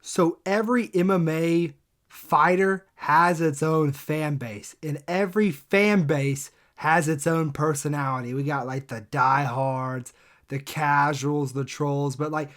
So every MMA fighter has its own fan base, and every fan base has its own personality. We got like the diehards, the casuals, the trolls, but like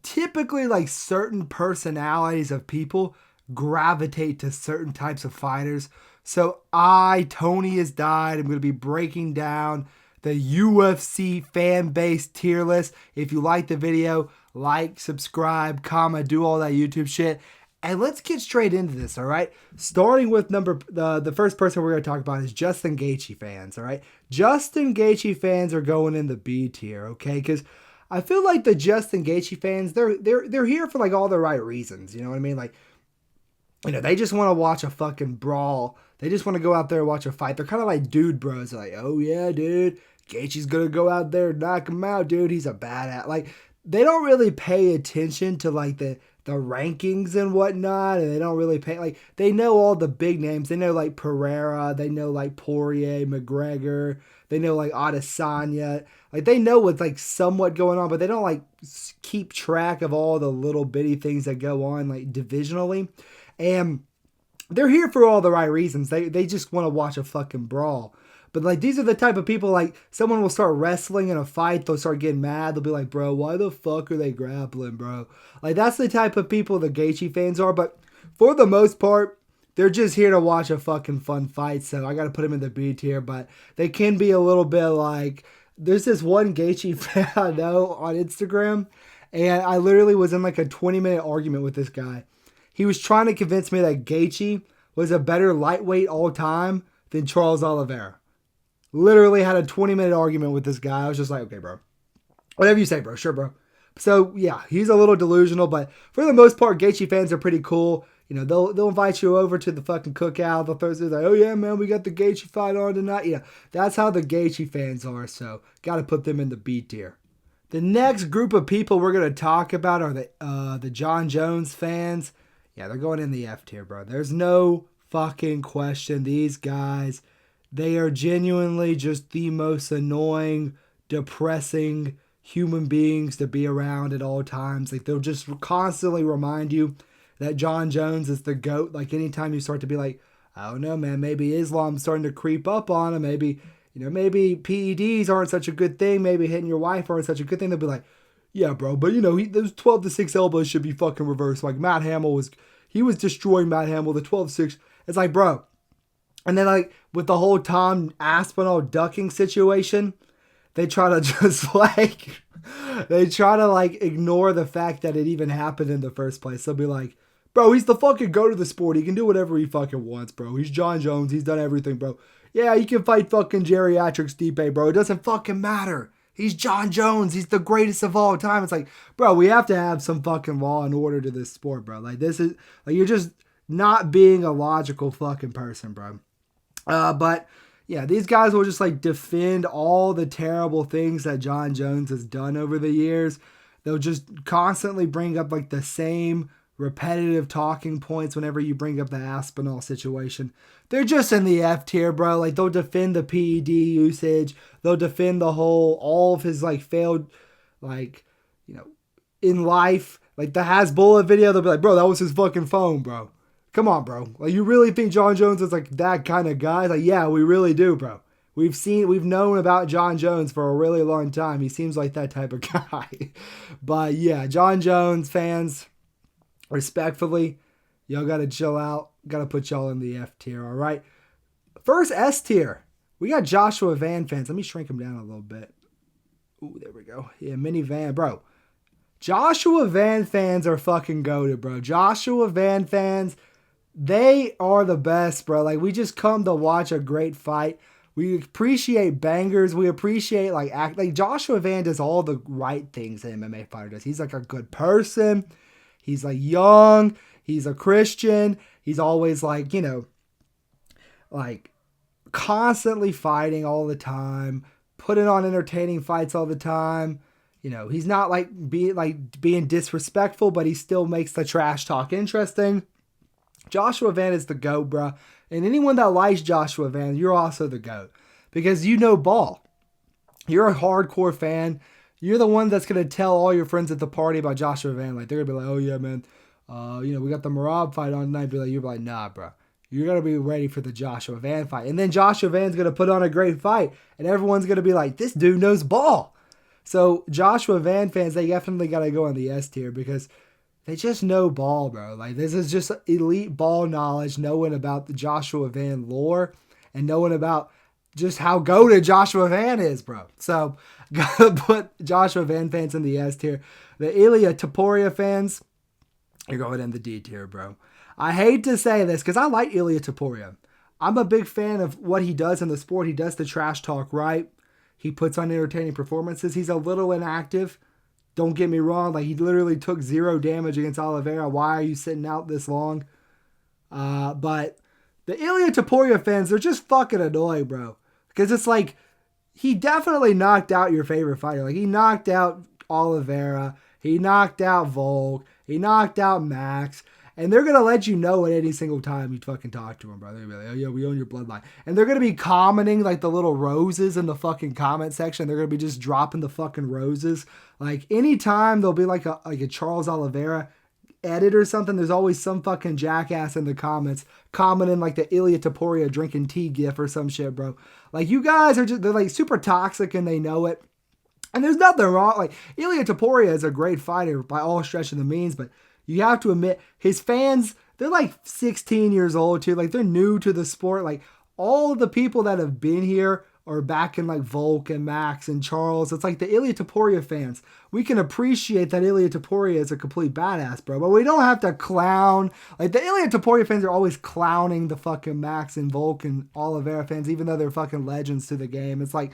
typically like certain personalities of people gravitate to certain types of fighters. So Tony has died. I'm going to be breaking down the UFC fan base tier list. If you like the video, like, subscribe, comment, do all that YouTube shit. And let's get straight into this, all right? Starting with the first person we're going to talk about is Justin Gaethje fans, all right? Justin Gaethje fans are going in the B tier, okay? Because I feel like the Justin Gaethje fans, they're here for like all the right reasons, you know what I mean? Like, you know, they just want to watch a fucking brawl. They just want to go out there and watch a fight. They're kind of like dude bros. They're like, oh yeah, dude, Gaethje's going to go out there and knock him out, dude. He's a badass. Like, they don't really pay attention to like the rankings and whatnot, and they don't really pay, like, they know all the big names. They know like Pereira, they know like Poirier, McGregor, they know like Adesanya. Like, they know what's like somewhat going on, but they don't like keep track of all the little bitty things that go on like divisionally. And they're here for all the right reasons. They just want to watch a fucking brawl. But like, these are the type of people, like, someone will start wrestling in a fight, they'll start getting mad, they'll be like, bro, why the fuck are they grappling, bro? Like, that's the type of people the Gaethje fans are. But for the most part, they're just here to watch a fucking fun fight. So I got to put them in the B tier. But they can be a little bit like, there's this one Gaethje fan I know on Instagram, and I literally was in like a 20-minute argument with this guy. He was trying to convince me that Gaethje was a better lightweight all time than Charles Oliveira. Literally had a 20-minute argument with this guy. I was just like, okay, bro. Whatever you say, bro. Sure, bro. So, yeah, he's a little delusional, but for the most part, Gaethje fans are pretty cool. You know, they'll invite you over to the fucking cookout. They'll throw like, oh, yeah, man, we got the Gaethje fight on tonight. Yeah, that's how the Gaethje fans are, so got to put them in the B tier. The next group of people we're going to talk about are the Jon Jones fans. Yeah, they're going in the F tier, bro. There's no fucking question. These guys, they are genuinely just the most annoying, depressing human beings to be around at all times. Like, they'll just constantly remind you that Jon Jones is the GOAT. Like, anytime you start to be like, I don't know, man, maybe Islam's starting to creep up on him. Maybe, you know, maybe PEDs aren't such a good thing. Maybe hitting your wife aren't such a good thing. They'll be like, yeah, bro, but you know, those 12-6 elbows should be fucking reversed. Like, Matt Hamill was destroying Matt Hamill, the 12-6. It's like, bro. And then, like, with the whole Tom Aspinall ducking situation, they try to just, like, ignore the fact that it even happened in the first place. They'll be like, bro, he's the fucking GOAT of the sport. He can do whatever he fucking wants, bro. He's Jon Jones. He's done everything, bro. Yeah, he can fight fucking geriatric Stipe, bro. It doesn't fucking matter. He's Jon Jones. He's the greatest of all time. It's like, bro, we have to have some fucking law and order to this sport, bro. Like, this is, like, you're just not being a logical fucking person, bro. But yeah, these guys will just like defend all the terrible things that Jon Jones has done over the years. They'll just constantly bring up like the same repetitive talking points whenever you bring up the Aspinall situation. They're just in the F tier, bro. Like, they'll defend the PED usage. They'll defend all of his like failed, like, you know, in life. Like the Hasbullah video, they'll be like, bro, that was his fucking phone, bro. Come on, bro. Like, you really think Jon Jones is like that kind of guy? Like, yeah, we really do, bro. We've known about Jon Jones for a really long time. He seems like that type of guy. But yeah, Jon Jones fans, respectfully, y'all got to chill out. Got to put y'all in the F tier, all right? First S tier, we got Joshua Van fans. Let me shrink him down a little bit. Ooh, there we go. Yeah, Mini Van, bro. Joshua Van fans are fucking goated, bro. Joshua Van fans, they are the best, bro. Like, we just come to watch a great fight. We appreciate bangers. We appreciate, like, like Joshua Van does all the right things an MMA fighter does. He's, like, a good person. He's, like, young. He's a Christian. He's always, like, you know, like, constantly fighting all the time. Putting on entertaining fights all the time. You know, he's not, being disrespectful, but he still makes the trash talk interesting. Joshua Van is the GOAT, bro. And anyone that likes Joshua Van, you're also the GOAT. Because you know ball. You're a hardcore fan. You're the one that's going to tell all your friends at the party about Joshua Van. Like, they're going to be like, oh, yeah, man. We got the Merab fight on tonight. You're like, nah, bro. You're going to be ready for the Joshua Van fight. And then Joshua Van's going to put on a great fight. And everyone's going to be like, this dude knows ball. So Joshua Van fans, they definitely got to go on the S tier because they just know ball, bro. Like, this is just elite ball knowledge, knowing about the Joshua Van lore and knowing about just how goated Joshua Van is, bro. So, gotta put Joshua Van fans in the S tier. The Ilia Topuria fans, you're going in the D tier, bro. I hate to say this because I like Ilia Topuria. I'm a big fan of what he does in the sport. He does the trash talk right. He puts on entertaining performances. He's a little inactive. Don't get me wrong. Like, he literally took 0 damage against Oliveira. Why are you sitting out this long? But the Ilia Topuria fans, they're just fucking annoying, bro. Because it's like, he definitely knocked out your favorite fighter. Like, he knocked out Oliveira. He knocked out Volk. He knocked out Max. And they're going to let you know at any single time you fucking talk to them, bro. They're going to be like, oh, yeah, we own your bloodline. And they're going to be commenting like the little roses in the fucking comment section. They're going to be just dropping the fucking roses. Like, anytime there'll be like a Charles Oliveira edit or something, there's always some fucking jackass in the comments commenting like the Ilia Topuria drinking tea gif or some shit, bro. Like, you guys are they're like super toxic and they know it. And there's nothing wrong. Like, Ilia Topuria is a great fighter by all stretch of the means, but you have to admit, his fans, they're like 16 years old too. Like, they're new to the sport. Like, all of the people that have been here are back in like Volk and Max and Charles. It's like the Ilia Topuria fans. We can appreciate that Ilia Topuria is a complete badass, bro. But we don't have to clown. Like, the Ilia Topuria fans are always clowning the fucking Max and Volk and Oliveira fans, even though they're fucking legends to the game. It's like,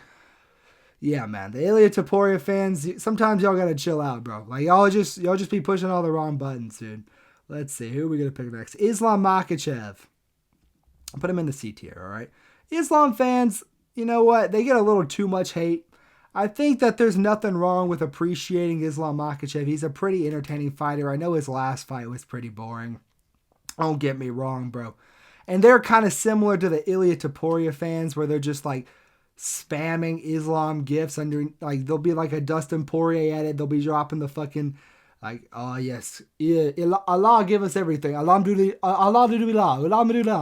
yeah, man, the Ilia Topuria fans, sometimes y'all gotta chill out, bro. Like, y'all just be pushing all the wrong buttons, dude. Let's see, who are we gonna pick next? Islam Makhachev. I'll put him in the C tier, all right? Islam fans, you know what? They get a little too much hate. I think that there's nothing wrong with appreciating Islam Makhachev. He's a pretty entertaining fighter. I know his last fight was pretty boring. Don't get me wrong, bro. And they're kind of similar to the Ilia Topuria fans, where they're just like spamming Islam gifs under, like, there'll be like a Dustin Poirier edit. They'll be dropping the fucking like, oh yes, yeah, Allah give us everything. Alhamdulillah,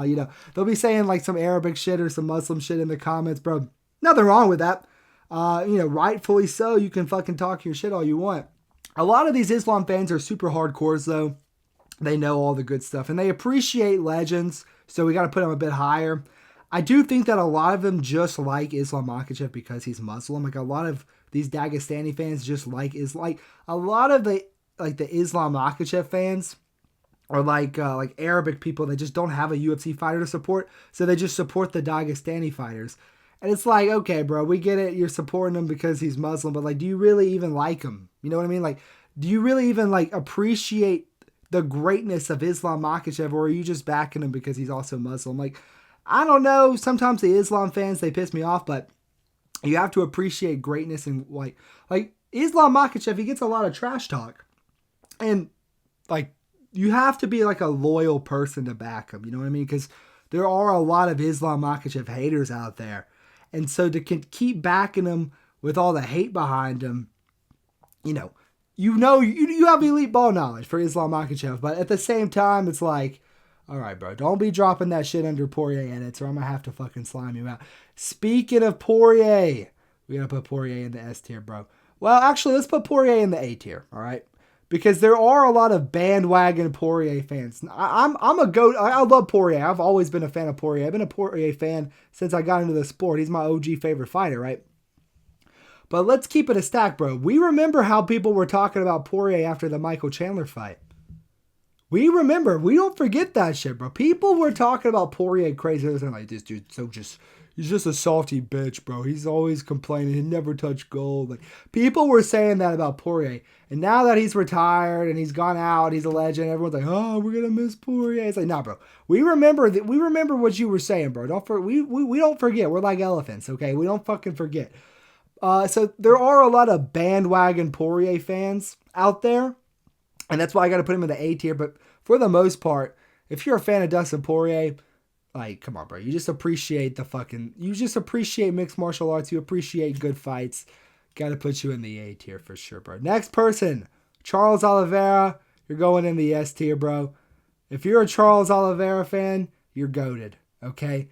you know. They'll be saying like some Arabic shit or some Muslim shit in the comments, bro. Nothing wrong with that. Rightfully so. You can fucking talk your shit all you want. A lot of these Islam fans are super hardcores though. They know all the good stuff and they appreciate legends. So we got to put them a bit higher. I do think that a lot of them just like Islam Makhachev because he's Muslim. Like, a lot of these Dagestani fans just like a lot of the Islam Makhachev fans are like Arabic people that just don't have a UFC fighter to support, so they just support the Dagestani fighters. And it's like, okay, bro, we get it. You're supporting him because he's Muslim, but like, do you really even like him? You know what I mean? Like, do you really even like appreciate the greatness of Islam Makhachev, or are you just backing him because he's also Muslim? Like, I don't know. Sometimes the Islam fans, they piss me off, but you have to appreciate greatness. And like Islam Makhachev, he gets a lot of trash talk, and like, you have to be like a loyal person to back him. You know what I mean? Because there are a lot of Islam Makhachev haters out there. And so to keep backing him with all the hate behind him, you have elite ball knowledge for Islam Makhachev, but at the same time, it's like, all right, bro, don't be dropping that shit under Poirier edits or I'm going to have to fucking slime you out. Speaking of Poirier, we got to put Poirier in the S tier, bro. Well, actually, let's put Poirier in the A tier, all right? Because there are a lot of bandwagon Poirier fans. I'm a goat. I love Poirier. I've always been a fan of Poirier. I've been a Poirier fan since I got into the sport. He's my OG favorite fighter, right? But let's keep it a stack, bro. We remember how people were talking about Poirier after the Michael Chandler fight. We remember. We don't forget that shit, bro. People were talking about Poirier crazy. They're like, this dude, he's just a salty bitch, bro. He's always complaining. He never touched gold. Like, people were saying that about Poirier. And now that he's retired and he's gone out, he's a legend. Everyone's like, oh, we're going to miss Poirier. It's like, nah, bro. We remember what you were saying, bro. We don't forget. We're like elephants, okay? We don't fucking forget. So there are a lot of bandwagon Poirier fans out there. And that's why I got to put him in the A tier. But for the most part, if you're a fan of Dustin Poirier, like, come on, bro. You just appreciate mixed martial arts. You appreciate good fights. Got to put you in the A tier for sure, bro. Next person, Charles Oliveira. you're going in the S tier, bro. If you're a Charles Oliveira fan, you're goated, okay?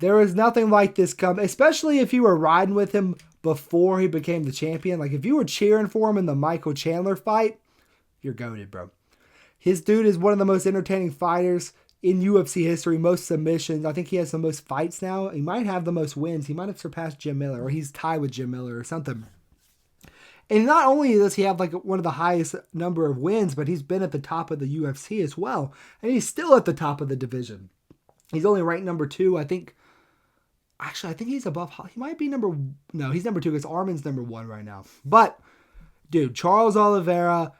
There is nothing like this coming, especially if you were riding with him before he became the champion. Like, if you were cheering for him in the Michael Chandler fight, you're goated, bro. His dude is one of the most entertaining fighters in UFC history, most submissions. I think he has the most fights now. He might have the most wins. He might have surpassed Jim Miller, or he's tied with Jim Miller or something. And not only does he have like one of the highest number of wins, but he's been at the top of the UFC as well. And he's still at the top of the division. He's only ranked number 2, I think. Actually, I think he's above. He might be no, he's number 2 because Armin's number 1 right now. But, dude, Charles Oliveira,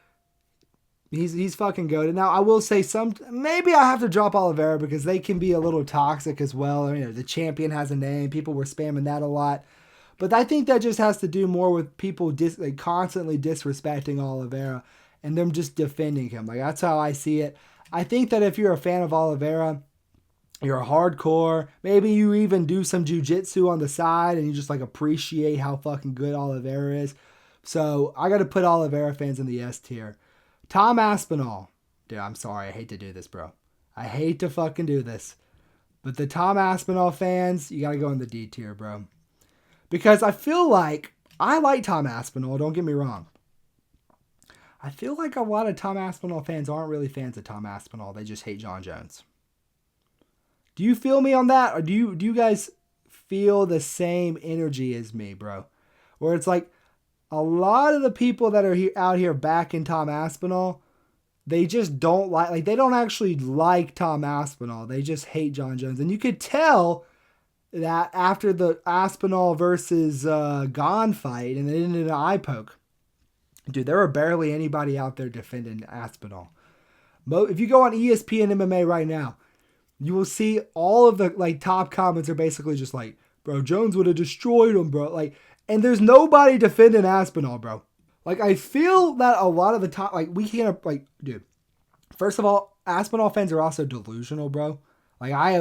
he's fucking goated. Now, I will say maybe I have to drop Oliveira because they can be a little toxic as well. You know, the champion has a name. People were spamming that a lot. But I think that just has to do more with people constantly disrespecting Oliveira and them just defending him. Like, that's how I see it. I think that if you're a fan of Oliveira, you're a hardcore, maybe you even do some jiu-jitsu on the side and you just like appreciate how fucking good Oliveira is. So I got to put Oliveira fans in the S tier. Tom Aspinall. Dude, I'm sorry. I hate to do this, bro. I hate to fucking do this. But the Tom Aspinall fans, you got to go in the D tier, bro. Because I feel like, I like Tom Aspinall, don't get me wrong. I feel like a lot of Tom Aspinall fans aren't really fans of Tom Aspinall. They just hate Jon Jones. Do you feel me on that? Or do you guys feel the same energy as me, bro? Where it's like, a lot of the people that are out here backing Tom Aspinall, they just don't like they don't actually like Tom Aspinall. They just hate Jon Jones. And you could tell that after the Aspinall versus Gone fight, and it ended in an eye poke. Dude, there were barely anybody out there defending Aspinall. If you go on ESPN MMA right now, you will see all of the top comments are basically just like, bro, Jones would have destroyed him, bro. And there's nobody defending Aspinall, bro. I feel that a lot of the top, we can't, dude. First of all, Aspinall fans are also delusional, bro. I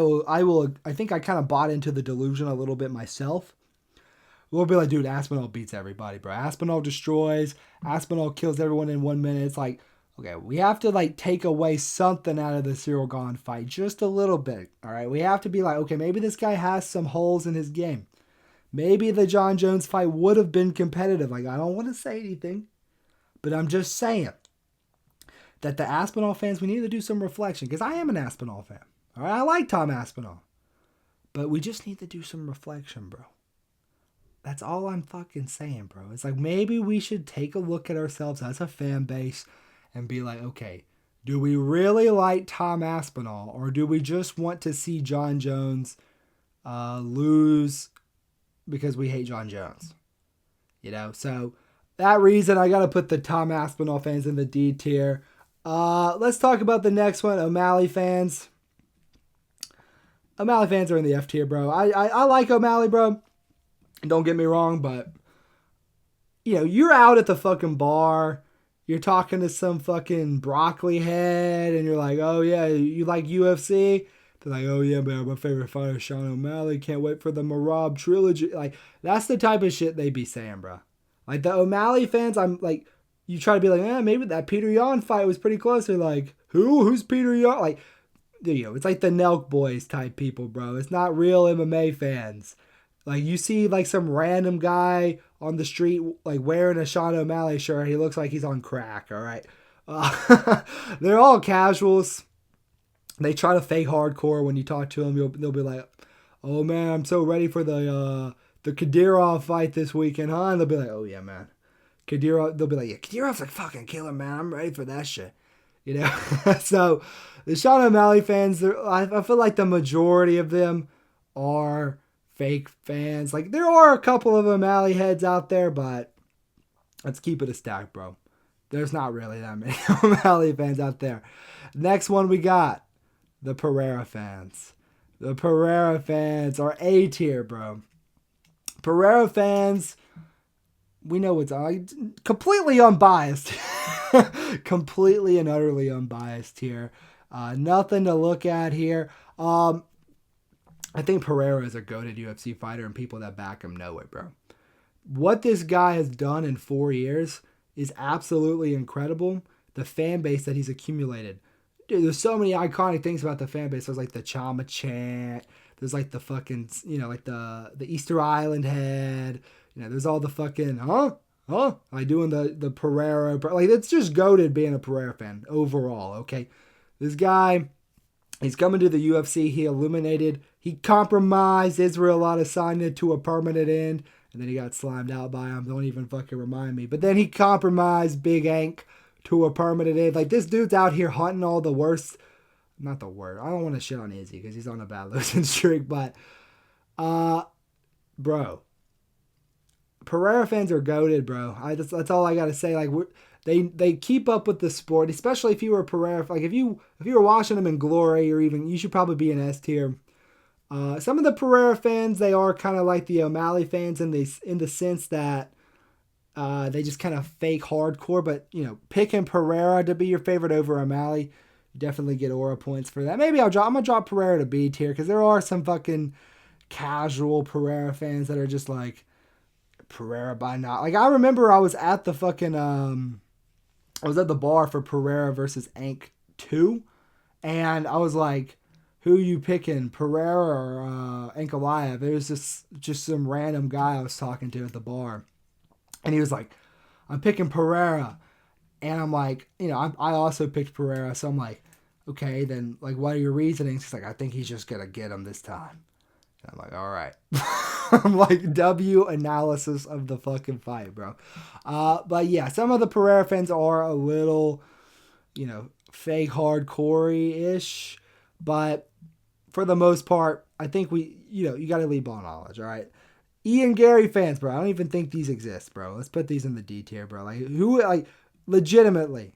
think I kind of bought into the delusion a little bit myself. We'll be like, dude, Aspinall beats everybody, bro. Aspinall destroys. Aspinall kills everyone in 1 minute. It's like, okay, we have to take away something out of the Cyril Gane fight, just a little bit. All right, we have to be like, okay, maybe this guy has some holes in his game. Maybe the Jon Jones fight would have been competitive. I don't want to say anything, but I'm just saying that the Aspinall fans, we need to do some reflection because I am an Aspinall fan. All right, I like Tom Aspinall, but we just need to do some reflection, bro. That's all I'm fucking saying, bro. It's like maybe we should take a look at ourselves as a fan base and be like, okay, do we really like Tom Aspinall or do we just want to see Jon Jones lose because we hate Jon Jones? So that reason I got to put the Tom Aspinall fans in the D tier. Let's talk about the next one, O'Malley fans. O'Malley fans are in the F tier, bro. I like O'Malley, bro. Don't get me wrong, but you're out at the fucking bar. You're talking to some fucking broccoli head, and you're like, oh yeah, you like UFC? They're like, oh yeah, man, my favorite fighter is Sean O'Malley. Can't wait for the Merab trilogy. That's the type of shit they be saying, bro. The O'Malley fans, you try to be like, maybe that Petr Yan fight was pretty close. They're like, who's Petr Yan? It's like the Nelk Boys type people, bro. It's not real MMA fans. You see some random guy on the street wearing a Sean O'Malley shirt. He looks like he's on crack, all right? They're all casuals. They try to fake hardcore when you talk to them. They'll be like, oh, man, I'm so ready for the Kadyrov fight this weekend, huh? And they'll be like, oh, yeah, man. Kadyrov, they'll be like, yeah, Kadyrov's fucking killer, man. I'm ready for that shit. So the Sean O'Malley fans, I feel like the majority of them are fake fans. There are a couple of O'Malley heads out there, but let's keep it a stack, bro. There's not really that many O'Malley fans out there. Next one we got, the Pereira fans. The Pereira fans are A tier, bro. Pereira fans, we know what's on. Completely unbiased. Completely and utterly unbiased here. Nothing to look at here. I think Pereira is a goated UFC fighter, and people that back him know it, bro. What this guy has done in 4 years is absolutely incredible the fan base that he's accumulated. Dude, there's so many iconic things about the fan base. There's like the Chama chant. There's like the fucking, like the Easter Island head. There's all the fucking, like doing the Pereira. Like, it's just goated being a Pereira fan overall, okay? This guy, he's coming to the UFC. He compromised Israel Adesanya to a permanent end. And then he got slimed out by him. Don't even fucking remind me. But then he compromised Big Ank to a permanent end. Like, this dude's out here hunting all the worst. Not the worst. I don't want to shit on Izzy because he's on a bad losing streak. But, bro. Pereira fans are goated, bro. That's all I got to say. Like, they keep up with the sport, especially if you were a Pereira. Like, if you were watching them in glory, or even, you should probably be in S tier. Some of the Pereira fans, they are kind of like the O'Malley fans in the sense that they just kind of fake hardcore. But, picking Pereira to be your favorite over O'Malley, you definitely get aura points for that. Maybe I'm going to drop Pereira to B tier because there are some fucking casual Pereira fans that are just like, Pereira by not. Like, I remember I was at the fucking, I was at the bar for Pereira versus Ank 2, and I was like, who you picking, Pereira or Ankalaev? It was just some random guy I was talking to at the bar. And he was like, I'm picking Pereira. And I'm like, I also picked Pereira. So I'm like, okay, then, like, what are your reasonings? He's like, I think he's just going to get him this time. And I'm like, all right. I'm like, W analysis of the fucking fight, bro. But yeah, some of the Pereira fans are a little, fake hardcore-ish. But for the most part, I think you got to leave ball knowledge, all right? Ian Garry fans, bro. I don't even think these exist, bro. Let's put these in the D tier, bro. Like, legitimately,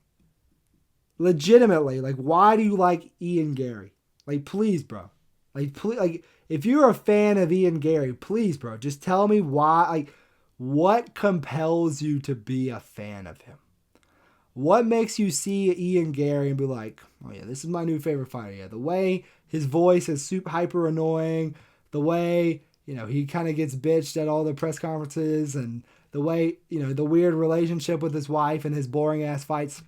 like, why do you like Ian Garry? Like, please, bro. Like, please, like, if you're a fan of Ian Garry, please, bro, just tell me why, like, what compels you to be a fan of him? What makes you see Ian Garry and be like, oh yeah, this is my new favorite fighter? Yeah, the way his voice is super hyper annoying, the way, he kind of gets bitched at all the press conferences, and the way, the weird relationship with his wife and his boring ass fights.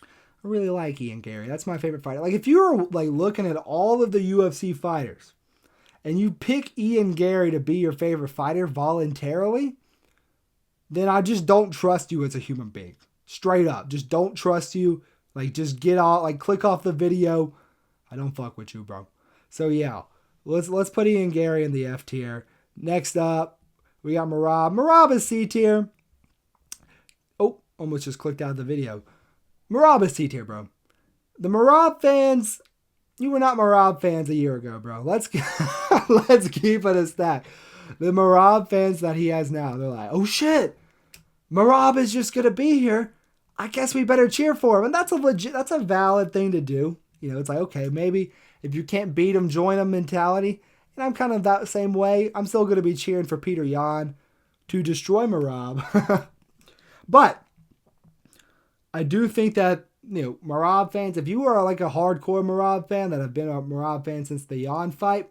I really like Ian Garry. That's my favorite fighter. Like, if you're like looking at all of the UFC fighters and you pick Ian Garry to be your favorite fighter voluntarily, then I just don't trust you as a human being. Straight up. Just don't trust you. Like, just get off, like, click off the video. I don't fuck with you, bro. So yeah, let's put Ian Garry in the F tier. Next up, we got Merab. Merab is C tier. Oh, almost just clicked out of the video. Merab is C tier, bro. The Merab fans, you were not Merab fans a year ago, bro. Let's keep it a stack. The Merab fans that he has now, they're like, oh shit, Merab is just gonna be here. I guess we better cheer for him. And that's a valid thing to do. It's like, okay, maybe if you can't beat him, join him mentality. And I'm kind of that same way. I'm still going to be cheering for Petr Yan to destroy Merab. But I do think that, Merab fans, if you are like a hardcore Merab fan that have been a Merab fan since the Yan fight,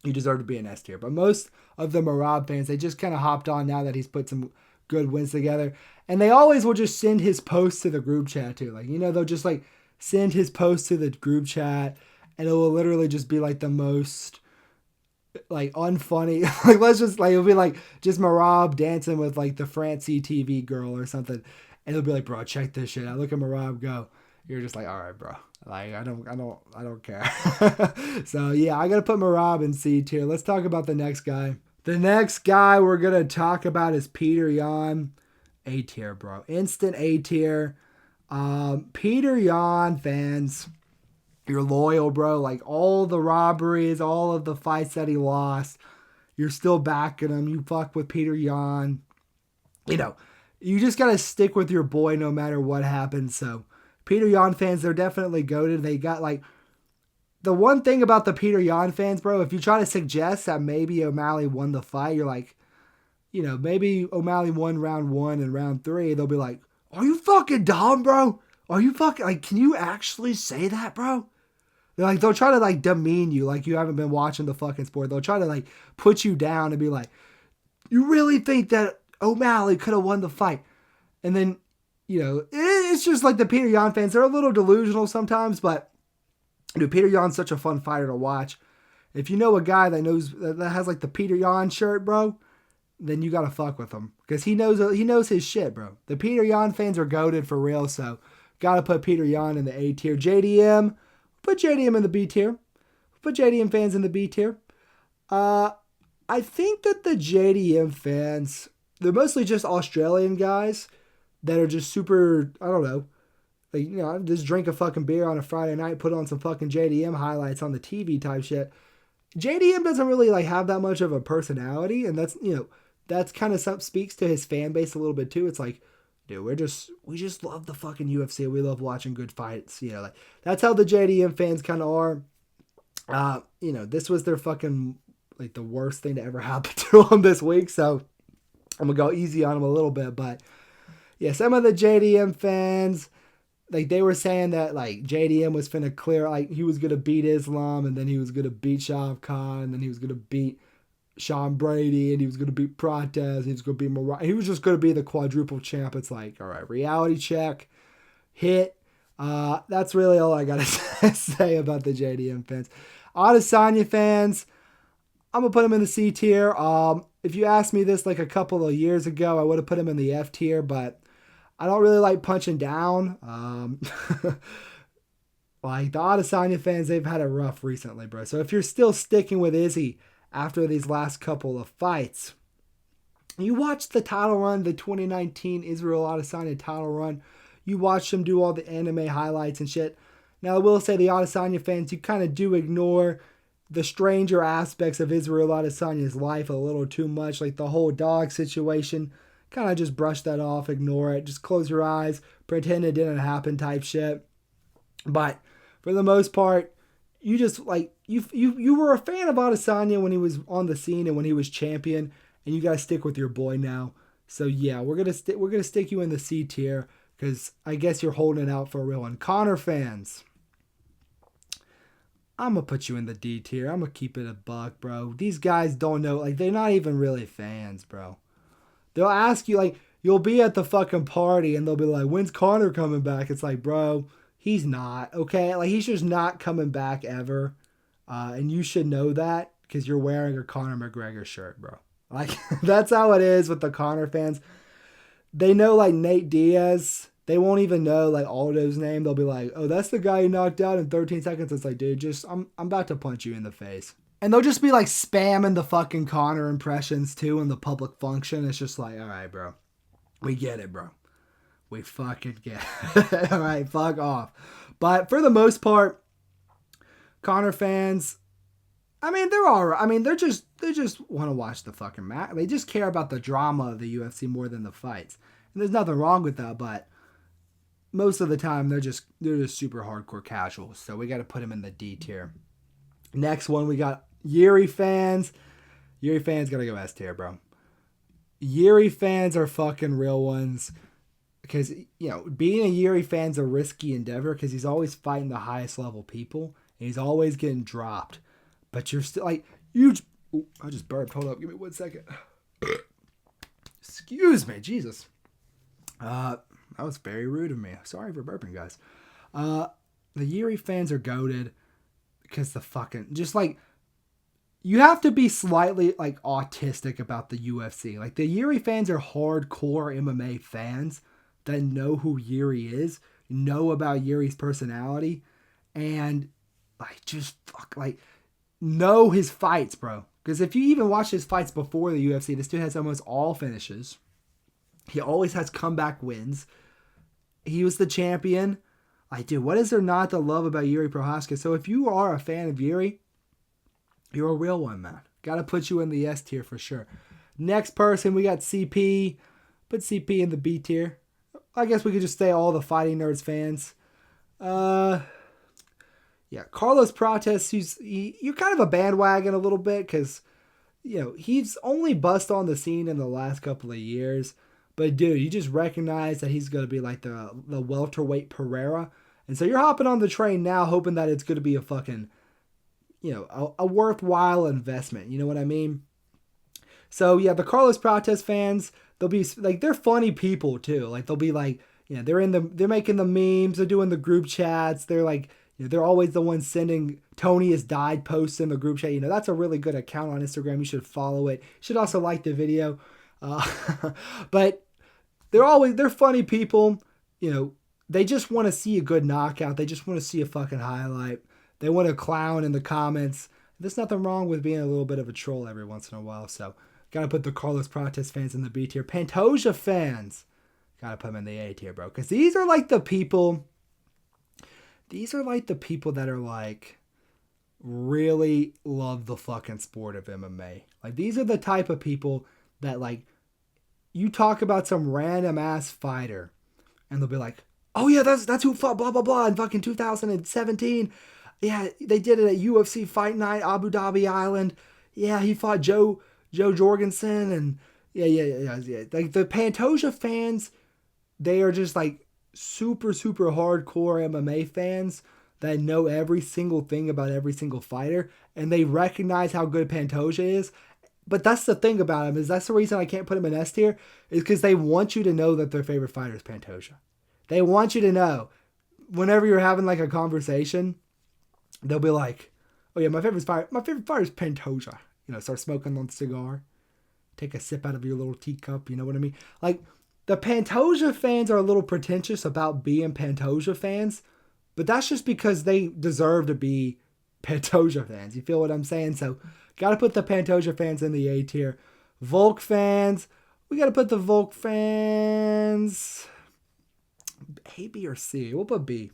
you deserve to be an S tier. But most of the Merab fans, they just kind of hopped on now that he's put some good wins together. And they always will just send his posts to the group chat too. Like, they'll just like send his posts to the group chat, and it will literally just be like the most like unfunny. Like, let's just like, it'll be like just Merab dancing with like the Francie TV girl or something. And it'll be like, bro, check this shit out. Look at Merab go. You're just like, all right, bro. Like, I don't care. So yeah, I got to put Merab in C tier. Let's talk about the next guy. The next guy we're going to talk about is Petr Yan. A tier, bro. Instant A tier. Petr Yan fans, you're loyal, bro. Like, all the robberies, all of the fights that he lost, you're still backing him. You fuck with Petr Yan. You just got to stick with your boy no matter what happens. So, Petr Yan fans, they're definitely goated. They got, like, the one thing about the Petr Yan fans, bro, if you try to suggest that maybe O'Malley won the fight, you're like, maybe O'Malley won round 1 and round 3. They'll be like, are you fucking dumb, bro? Are you fucking, like, can you actually say that, bro? They'll try to, like, demean you like you haven't been watching the fucking sport. They'll try to, like, put you down and be like, you really think that O'Malley could have won the fight? And then, it's it's just like the Petr Yan fans, they're a little delusional sometimes, but dude, Petr Yan's such a fun fighter to watch. If you know a guy that has like the Petr Yan shirt, bro, then you gotta fuck with him because he knows his shit, bro. The Petr Yan fans are goated for real, so gotta put Petr Yan in the A tier. JDM, put JDM in the B tier. Put JDM fans in the B tier. I think that the JDM fans, they're mostly just Australian guys that are just super, I don't know, like, you know, just drink a fucking beer on a Friday night, put on some fucking JDM highlights on the TV type shit. JDM doesn't really like have that much of a personality, and that's, you know, that's kind of speaks to his fan base a little bit too. It's like, dude, we just love the fucking UFC. We love watching good fights. You know, like that's how the JDM fans kind of are. You know, this was their fucking like the worst thing to ever happen to them this week. So I'm gonna go easy on them a little bit, but yeah, some of the JDM fans, like they were saying that like JDM was finna clear, like he was gonna beat Islam, and then he was gonna beat Shah Khan, and then he was gonna beat Sean Brady, and he was gonna beat Prates, he was gonna beat Merab. He was just gonna be the quadruple champ. It's like, all right, reality check, hit. That's really all I gotta say about the JDM fans. Adesanya fans, I'm gonna put him in the C tier. If you asked me this like a couple of years ago, I would have put him in the F tier, but I don't really like punching down. Like the Adesanya fans, they've had it rough recently, bro. So if you're still sticking with Izzy after these last couple of fights, you watched the title run, the 2019 Israel Adesanya title run. You watched him do all the anime highlights and shit. Now, I will say the Adesanya fans, you kind of do ignore the stranger aspects of Israel Adesanya's life a little too much. Like the whole dog situation, kind of just brush that off, ignore it. Just close your eyes, pretend it didn't happen type shit. But for the most part, you just like, you were a fan of Adesanya when he was on the scene and when he was champion, and you got to stick with your boy now. So yeah, we're going to stick you in the C tier because I guess you're holding it out for a real one. Conor fans, I'm going to put you in the D tier. I'm going to keep it a buck, bro. These guys don't know. Like, they're not even really fans, bro. They'll ask you, like, you'll be at the fucking party, and they'll be like, when's Conor coming back? It's like, bro, he's not, okay? Like, he's just not coming back ever. And you should know that because you're wearing a Conor McGregor shirt, bro. Like, that's how it is with the Conor fans. They know, like, Nate Diaz. They won't even know like Aldo's name. They'll be like, oh, that's the guy you knocked out in 13 seconds. It's like, dude, I'm about to punch you in the face. And they'll just be like spamming the fucking Conor impressions too in the public function. It's just like, all right, bro. We get it, bro. We fucking get it. All right, fuck off. But for the most part, Conor fans, I mean, they're all right. I mean, they just want to watch the fucking match. They just care about the drama of the UFC more than the fights. And there's nothing wrong with that, but most of the time, they're just super hardcore casuals. So we got to put them in the D tier. Next one, we got Jiri fans. Jiri fans got to go S tier, bro. Jiri fans are fucking real ones. Because, you know, being a Jiri fan's a risky endeavor because he's always fighting the highest level people. And he's always getting dropped. But you're still, like, I just burped. Hold up. Give me 1 second. Excuse me. Jesus. That was very rude of me. Sorry for burping, guys. The Jiri fans are goated because the fucking, just like, you have to be slightly like autistic about the UFC. Like the Jiri fans are hardcore MMA fans that know who Jiri is, know about Jiri's personality, and like just know his fights, bro. Because if you even watch his fights before the UFC, this dude has almost all finishes. He always has comeback wins. He was the champion. Like, dude, what is there not to love about Jiri Prochazka? So if you are a fan of Jiri, you're a real one, man. Got to put you in the S tier for sure. Next person, we got CP. Put CP in the B tier. I guess we could just say all the Fighting Nerds fans. Yeah, Carlos Prates, you're kind of a bandwagon a little bit because, you know, he's only bust on the scene in the last couple of years. But, dude, you just recognize that he's going to be like the welterweight Pereira. And so you're hopping on the train now hoping that it's going to be a fucking, you know, a worthwhile investment. You know what I mean? So, yeah, the Carlos Prates fans, they'll be, like, they're funny people, too. Like, they'll be like, they're making the memes, they're doing the group chats, they're like, they're always the ones sending Tony has died posts in the group chat. That's a really good account on Instagram. You should follow it. You should also like the video. But they're funny people. They just want to see a good knockout. They just want to see a fucking highlight. They want to clown in the comments. There's nothing wrong with being a little bit of a troll every once in a while. So gotta put the Carlos Prates fans in the B tier. Pantoja fans, gotta put them in the A tier, bro. Because these are like the people. These are like the people that are like really love the fucking sport of MMA. Like these are the type of people that like you talk about some random ass fighter and they'll be like, oh yeah, that's who fought blah blah blah in fucking 2017. Yeah, they did it at UFC Fight Night, Abu Dhabi Island. Yeah, he fought Joe Jorgensen and yeah. Like the Pantoja fans, they are just like super hardcore MMA fans that know every single thing about every single fighter, and they recognize how good Pantoja is. But that's the thing about him, is that's the reason I can't put him in S tier, is because they want you to know that their favorite fighter is Pantoja. They want you to know. Whenever you're having like a conversation, they'll be like, oh yeah, my favorite fighter is Pantoja. Start smoking on the cigar, take a sip out of your little teacup, you know what I mean? Like, the Pantoja fans are a little pretentious about being Pantoja fans, but that's just because they deserve to be Pantoja fans. You feel what I'm saying? So, gotta put the Pantoja fans in the A tier. Volk fans, we gotta put the Volk fans A, B, or C. We'll put B.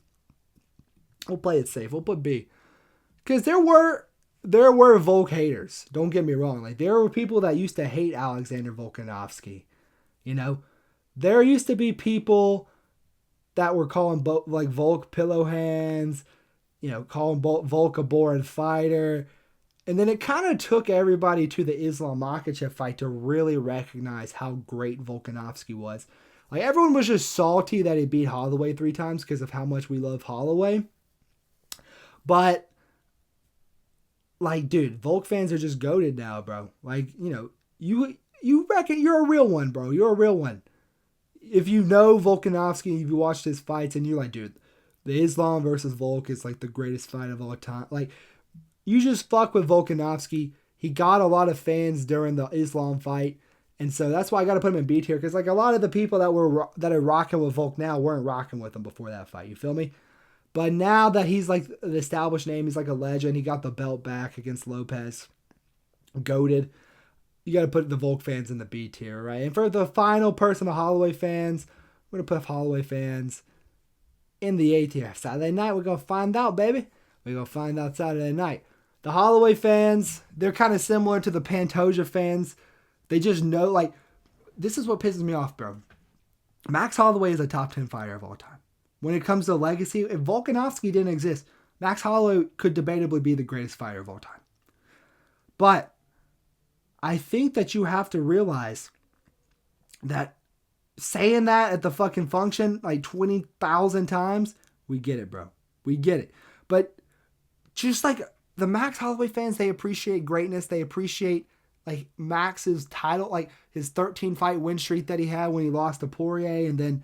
We'll play it safe. We'll put B. Because there were Volk haters. Don't get me wrong. Like, there were people that used to hate Alexander Volkanovski. There used to be people that were calling like Volk pillow hands, calling Volk a boring fighter. And then it kind of took everybody to the Islam Makhachev fight to really recognize how great Volkanovski was. Like, everyone was just salty that he beat Holloway 3 times because of how much we love Holloway. But, like, dude, Volk fans are just goated now, bro. Like, you reckon you're a real one, bro. You're a real one. If you know Volkanovski, if you watched his fights and you're like, dude, the Islam versus Volk is like the greatest fight of all time. Like, you just fuck with Volkanovski. He got a lot of fans during the Islam fight. And so that's why I got to put him in B tier. Because like a lot of the people that are rocking with Volk now weren't rocking with him before that fight. You feel me? But now that he's like an established name, he's like a legend. He got the belt back against Lopez. Goated. You got to put the Volk fans in the B tier, right? And for the final person, the Holloway fans, we're going to put Holloway fans in the A tier. Saturday night, we're going to find out, baby. We're going to find out Saturday night. The Holloway fans, they're kind of similar to the Pantoja fans. They just know, like, this is what pisses me off, bro. Max Holloway is a top 10 fighter of all time. When it comes to legacy, if Volkanovski didn't exist, Max Holloway could debatably be the greatest fighter of all time. But I think that you have to realize that saying that at the fucking function like 20,000 times, we get it, bro. We get it. But just like the Max Holloway fans, they appreciate greatness. They appreciate like Max's title, like his 13 fight win streak that he had when he lost to Poirier. And then,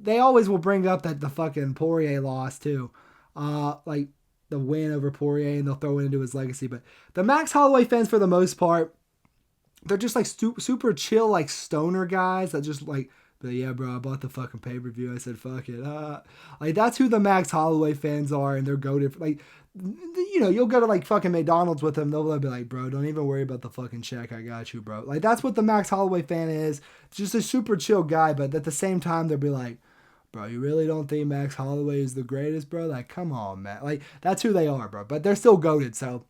they always will bring up that the fucking Poirier loss too. Like the win over Poirier, and they'll throw it into his legacy. But the Max Holloway fans, for the most part, they're just like super chill, like stoner guys that just like, but yeah, bro, I bought the fucking pay-per-view. I said, fuck it. Like, that's who the Max Holloway fans are, and they're goated. Like, you'll go to like fucking McDonald's with them. They'll be like, bro, don't even worry about the fucking check. I got you, bro. Like, that's what the Max Holloway fan is. Just a super chill guy, but at the same time, they'll be like, bro, you really don't think Max Holloway is the greatest, bro? Like, come on, man. Like, that's who they are, bro. But they're still goated, so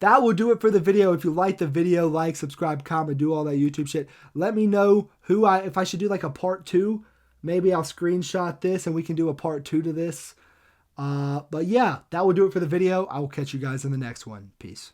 that will do it for the video. If you like the video, like, subscribe, comment, do all that YouTube shit. Let me know if I should do like a part 2. Maybe I'll screenshot this and we can do a part 2 to this. But yeah, that will do it for the video. I will catch you guys in the next one. Peace.